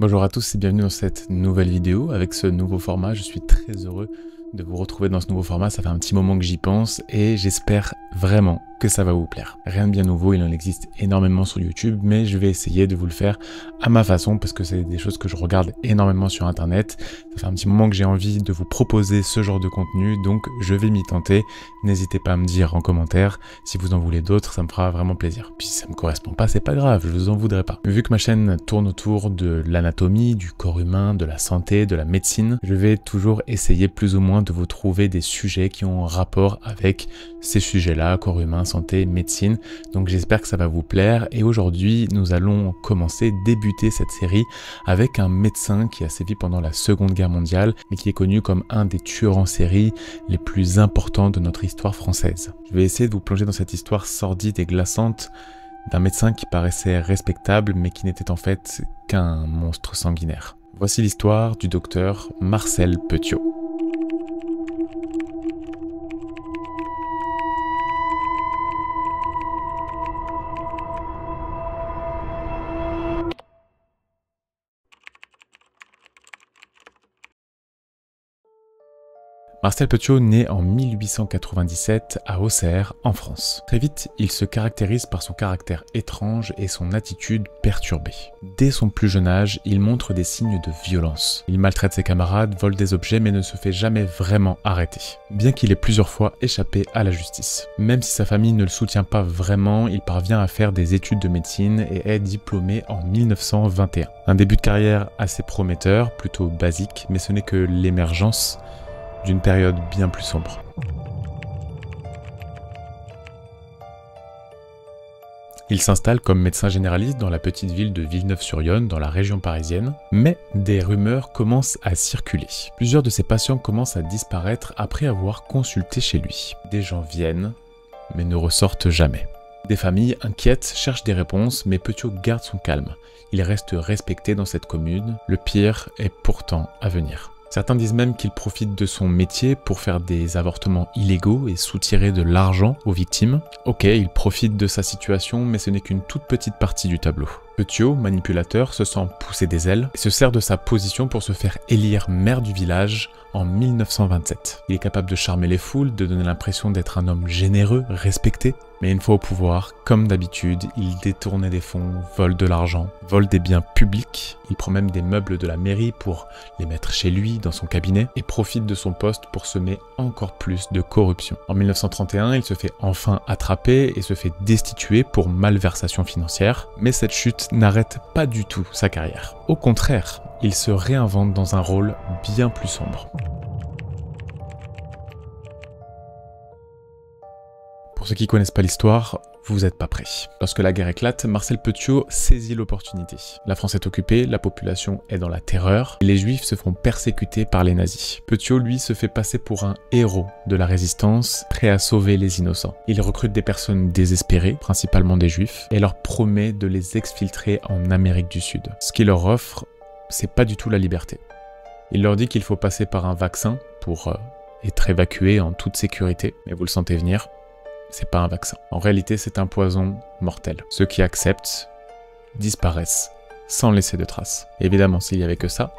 Bonjour à tous et bienvenue dans cette nouvelle vidéo. Avec ce nouveau format, je suis très heureux de vous retrouver dans ce nouveau format. Ça fait un petit moment que j'y pense et j'espère vraiment que ça va vous plaire. Rien de bien nouveau, il en existe énormément sur YouTube, mais je vais essayer de vous le faire à ma façon parce que c'est des choses que je regarde énormément sur internet. Ça fait un petit moment que j'ai envie de vous proposer ce genre de contenu, donc je vais m'y tenter. N'hésitez pas à me dire en commentaire si vous en voulez d'autres, ça me fera vraiment plaisir. Puis si ça me correspond pas, c'est pas grave, je vous en voudrais pas. Vu que ma chaîne tourne autour de l'anatomie, du corps humain, de la santé, de la médecine, je vais toujours essayer plus ou moins de vous trouver des sujets qui ont un rapport avec ces sujets-là, corps humain, santé, médecine. Donc j'espère que ça va vous plaire. Et aujourd'hui, nous allons débuter cette série avec un médecin qui a sévi pendant la Seconde Guerre mondiale, mais qui est connu comme un des tueurs en série les plus importants de notre histoire française. Je vais essayer de vous plonger dans cette histoire sordide et glaçante d'un médecin qui paraissait respectable, mais qui n'était en fait qu'un monstre sanguinaire. Voici l'histoire du docteur Marcel Petiot. Marcel Petiot naît en 1897 à Auxerre, en France. Très vite, il se caractérise par son caractère étrange et son attitude perturbée. Dès son plus jeune âge, il montre des signes de violence. Il maltraite ses camarades, vole des objets mais ne se fait jamais vraiment arrêter, bien qu'il ait plusieurs fois échappé à la justice. Même si sa famille ne le soutient pas vraiment, il parvient à faire des études de médecine et est diplômé en 1921. Un début de carrière assez prometteur, plutôt basique, mais ce n'est que l'émergence d'une période bien plus sombre. Il s'installe comme médecin généraliste dans la petite ville de Villeneuve-sur-Yonne, dans la région parisienne, mais des rumeurs commencent à circuler. Plusieurs de ses patients commencent à disparaître après avoir consulté chez lui. Des gens viennent, mais ne ressortent jamais. Des familles inquiètes cherchent des réponses, mais Petiot garde son calme. Il reste respecté dans cette commune. Le pire est pourtant à venir. Certains disent même qu'il profite de son métier pour faire des avortements illégaux et soutirer de l'argent aux victimes. Ok, il profite de sa situation, mais ce n'est qu'une toute petite partie du tableau. Petiot, manipulateur, se sent pousser des ailes et se sert de sa position pour se faire élire maire du village en 1927. Il est capable de charmer les foules, de donner l'impression d'être un homme généreux, respecté. Mais une fois au pouvoir, comme d'habitude, il détourne des fonds, vole de l'argent, vole des biens publics. Il prend même des meubles de la mairie pour les mettre chez lui, dans son cabinet, et profite de son poste pour semer encore plus de corruption. En 1931, il se fait enfin attraper et se fait destituer pour malversation financière. Mais cette chute n'arrête pas du tout sa carrière. Au contraire, il se réinvente dans un rôle bien plus sombre. Pour ceux qui ne connaissent pas l'histoire, vous n'êtes pas prêts. Lorsque la guerre éclate, Marcel Petiot saisit l'opportunité. La France est occupée, la population est dans la terreur, et les Juifs se font persécuter par les nazis. Petiot, lui, se fait passer pour un héros de la résistance, prêt à sauver les innocents. Il recrute des personnes désespérées, principalement des Juifs, et leur promet de les exfiltrer en Amérique du Sud. Ce qu'il leur offre, c'est pas du tout la liberté. Il leur dit qu'il faut passer par un vaccin pour être évacué en toute sécurité, mais vous le sentez venir. C'est pas un vaccin. En réalité, c'est un poison mortel. Ceux qui acceptent disparaissent sans laisser de traces. Évidemment, s'il n'y avait que ça,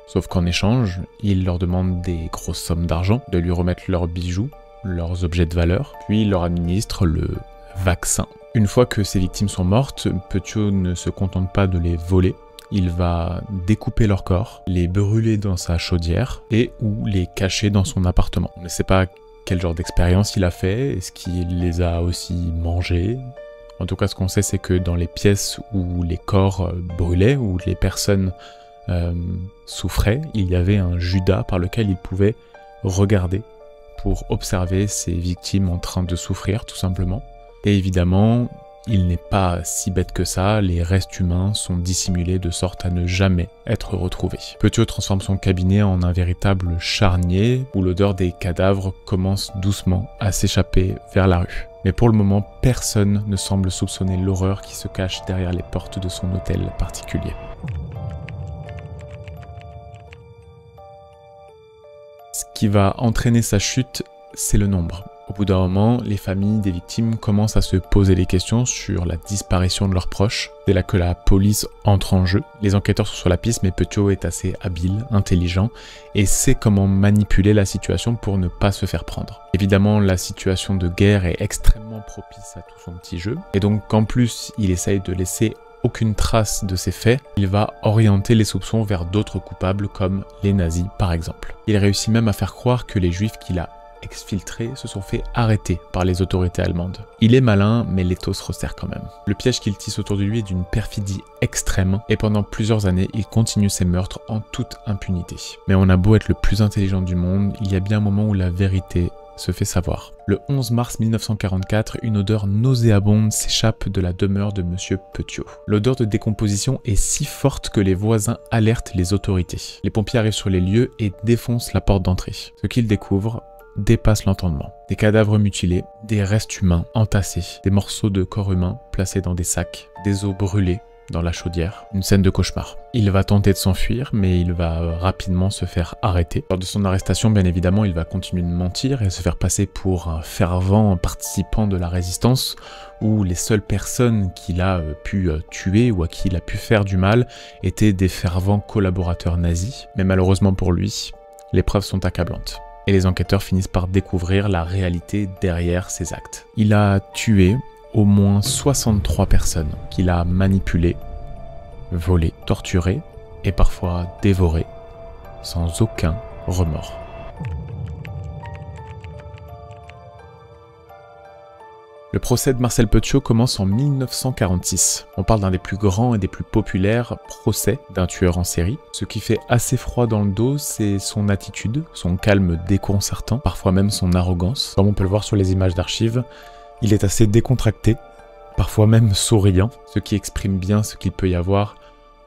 sauf qu'en échange, il leur demande des grosses sommes d'argent, de lui remettre leurs bijoux, leurs objets de valeur, puis il leur administre le vaccin. Une fois que ces victimes sont mortes, Petiot ne se contente pas de les voler. Il va découper leur corps, les brûler dans sa chaudière et ou les cacher dans son appartement. On ne sait pas quel genre d'expérience il a fait, est-ce qu'il les a aussi mangés? En tout cas, ce qu'on sait, c'est que dans les pièces où les corps brûlaient, où les personnes souffraient, il y avait un Judas par lequel il pouvait regarder pour observer ses victimes en train de souffrir, tout simplement. Et évidemment, il n'est pas si bête que ça, les restes humains sont dissimulés de sorte à ne jamais être retrouvés. Petiot transforme son cabinet en un véritable charnier où l'odeur des cadavres commence doucement à s'échapper vers la rue. Mais pour le moment, personne ne semble soupçonner l'horreur qui se cache derrière les portes de son hôtel particulier. Ce qui va entraîner sa chute, c'est le nombre. Au bout d'un moment, les familles des victimes commencent à se poser des questions sur la disparition de leurs proches. C'est là que la police entre en jeu. Les enquêteurs sont sur la piste, mais Petiot est assez habile, intelligent et sait comment manipuler la situation pour ne pas se faire prendre. Évidemment, la situation de guerre est extrêmement propice à tout son petit jeu, et donc qu'en plus il essaye de laisser aucune trace de ces faits, il va orienter les soupçons vers d'autres coupables comme les nazis par exemple. Il réussit même à faire croire que les juifs qu'il a exfiltrés se sont fait arrêter par les autorités allemandes. Il est malin, mais l'étau se resserre quand même. Le piège qu'il tisse autour de lui est d'une perfidie extrême, et pendant plusieurs années, il continue ses meurtres en toute impunité. Mais on a beau être le plus intelligent du monde, il y a bien un moment où la vérité se fait savoir. Le 11 mars 1944, une odeur nauséabonde s'échappe de la demeure de Monsieur Petiot. L'odeur de décomposition est si forte que les voisins alertent les autorités. Les pompiers arrivent sur les lieux et défoncent la porte d'entrée. Ce qu'ils découvrent dépasse l'entendement. Des cadavres mutilés, des restes humains entassés, des morceaux de corps humains placés dans des sacs, des os brûlés dans la chaudière. Une scène de cauchemar. Il va tenter de s'enfuir, mais il va rapidement se faire arrêter. Lors de son arrestation, bien évidemment, il va continuer de mentir et se faire passer pour un fervent participant de la résistance, où les seules personnes qu'il a pu tuer ou à qui il a pu faire du mal étaient des fervents collaborateurs nazis. Mais malheureusement pour lui, les preuves sont accablantes. Et les enquêteurs finissent par découvrir la réalité derrière ces actes. Il a tué au moins 63 personnes qu'il a manipulées, volées, torturées et parfois dévorées, sans aucun remords. Le procès de Marcel Petiot commence en 1946. On parle d'un des plus grands et des plus populaires procès d'un tueur en série. Ce qui fait assez froid dans le dos, c'est son attitude, son calme déconcertant, parfois même son arrogance. Comme on peut le voir sur les images d'archives, il est assez décontracté, parfois même souriant, ce qui exprime bien ce qu'il peut y avoir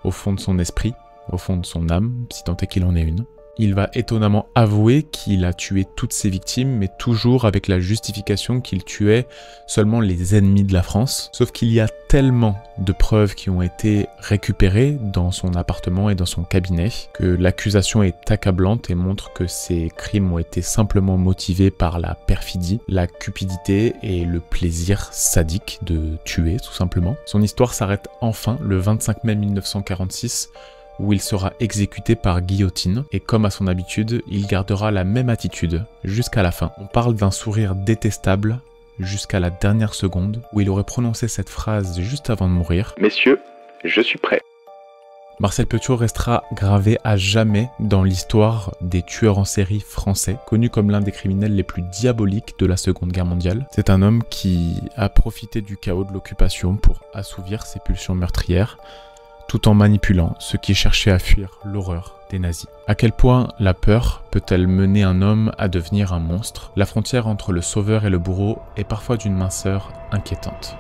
au fond de son esprit, au fond de son âme, si tant est qu'il en ait une. Il va étonnamment avouer qu'il a tué toutes ses victimes, mais toujours avec la justification qu'il tuait seulement les ennemis de la France. Sauf qu'il y a tellement de preuves qui ont été récupérées dans son appartement et dans son cabinet que l'accusation est accablante et montre que ces crimes ont été simplement motivés par la perfidie, la cupidité et le plaisir sadique de tuer, tout simplement. Son histoire s'arrête enfin le 25 mai 1946, où il sera exécuté par guillotine, et comme à son habitude, il gardera la même attitude jusqu'à la fin. On parle d'un sourire détestable jusqu'à la dernière seconde, où il aurait prononcé cette phrase juste avant de mourir. « Messieurs, je suis prêt ». Marcel Petiot restera gravé à jamais dans l'histoire des tueurs en série français, connu comme l'un des criminels les plus diaboliques de la Seconde Guerre mondiale. C'est un homme qui a profité du chaos de l'occupation pour assouvir ses pulsions meurtrières, tout en manipulant ceux qui cherchaient à fuir l'horreur des nazis. À quel point la peur peut-elle mener un homme à devenir un monstre? La frontière entre le sauveur et le bourreau est parfois d'une minceur inquiétante.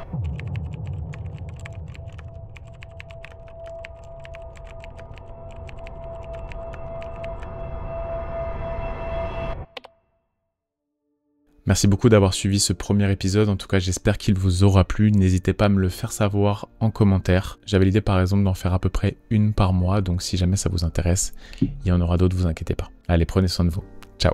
Merci beaucoup d'avoir suivi ce premier épisode, en tout cas j'espère qu'il vous aura plu, n'hésitez pas à me le faire savoir en commentaire. J'avais l'idée par exemple d'en faire à peu près une par mois, donc si jamais ça vous intéresse, il y en aura d'autres, vous inquiétez pas. Allez, prenez soin de vous, ciao.